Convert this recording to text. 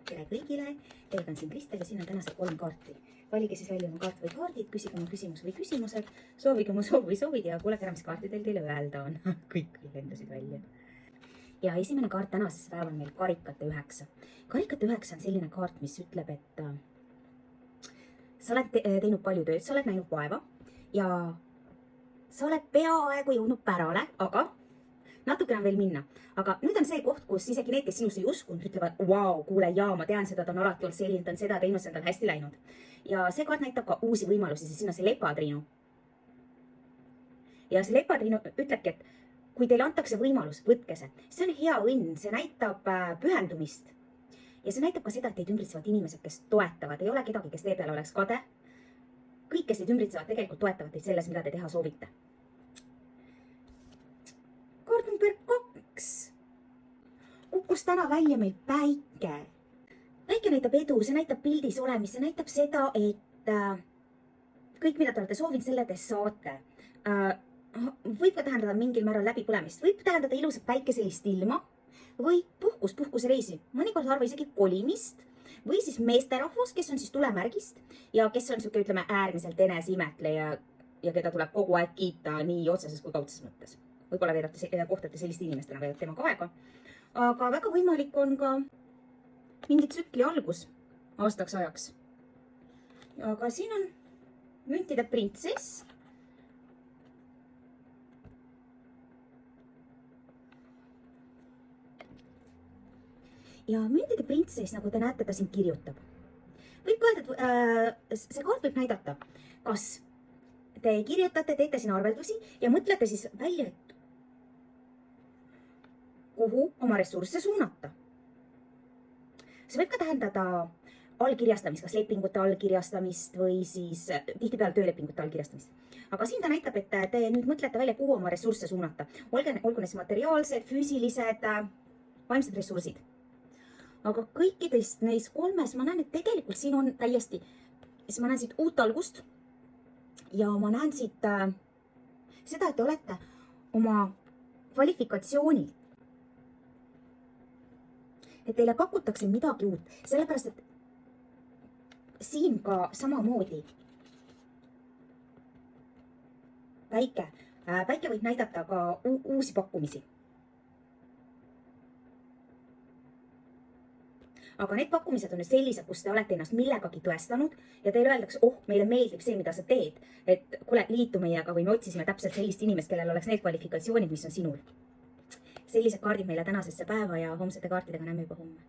tere kõigile, teiega on siin Kristel ja siin on tänased 3 kaarti. Valige siis välja oma kaart või kaardid, küsige oma küsimus või küsimused, soovige oma soov või soovid ja kuulege ära, mis kaartidel teile öelda on. Kõik lendasid välja. Ja esimene kaart tänasesse päeva on meil karikate 9. Karikate 9 on selline kaart, mis ütleb, et sa oled teinud palju tööd, sa oled näinud vaeva ja sa oled peaaegu jõudnud pärale, aga natukene on veel minna. Aga nüüd on see koht, kus isegi need, kes sinusse ei uskunud, ütlevad, vau, kuule, ma tean seda, ta on alati olnud selline, ta on seda teinud, see on tal hästi läinud. Ja see kaart näitab ka uusi võimalusi, sest siin on see lepatriinu. Ja see lepatriinu ütlebki, et kui teile antakse võimalus, võtke see. See on hea õnn, see näitab pühendumist. Ja see näitab ka seda, et teid ümbritsevad inimesed, kes toetavad. Ei ole kedagi, kes teie peale oleks kade. Kõik, kes teid ümbritsevad, tegelikult toetavad teid selles, mida te teha soovite. Kaart number 2. Kukkus täna välja meil päike. Päike näitab edu, see näitab pildis olemist, see näitab seda, et kõik, mida te olete soovinud, selle te saate. Võib ka tähendada mingil määral läbipõlemist, võib tähendada ilusat päikeselist ilma või puhkusereisi, mõnikord harva isegi kolimist või siis meesterahvus, kes on siis tulemärgist ja kes on siuke, ütleme, äärmiselt eneseimetleja ja keda tuleb kogu aeg kiita nii otseses kui kaudses mõttes. Võib-olla kohtate sellist inimestena veedate temaga aega, aga väga võimalik on ka mingi tsükli algus aastaks ajaks. Aga siin on müntide printsess. Ja müntide printsess, nagu te näete, ta siin kirjutab. Võib öelda, et see kaart võib näidata, kas te kirjutate, teete siin arveldusi ja mõtlete siis välja, et kuhu oma ressursse suunata. See võib ka tähendada allkirjastamist, kas lepingute allkirjastamist või siis tihtipeale töölepingute allkirjastamist. Aga siin ta näitab, et te nüüd mõtlete välja, kuhu oma ressursse suunata. Olgu need materiaalsed, füüsilised, vaimsed ressursid. Aga kõikidest neist 3 ma näen, et tegelikult siin on täiesti, ma näen siit uut algust ja ma näen siit seda, et te olete oma kvalifikatsioonilt. Et teile pakutakse midagi uut, sellepärast, et siin ka samamoodi päike võib näidata ka uusi pakkumisi. Aga need pakkumised on nüüd sellised, kus te olete ennast millegagi tõestanud ja teile öeldakse, meile meeldib see, mida sa teed. Et kuule, liitu meiega või me otsisime täpselt sellist inimest, kellel oleks need kvalifikatsioonid, mis on sinul. Sellised kaardid meile tänasesse päeva ja homsete kaartidega näeme juba homme.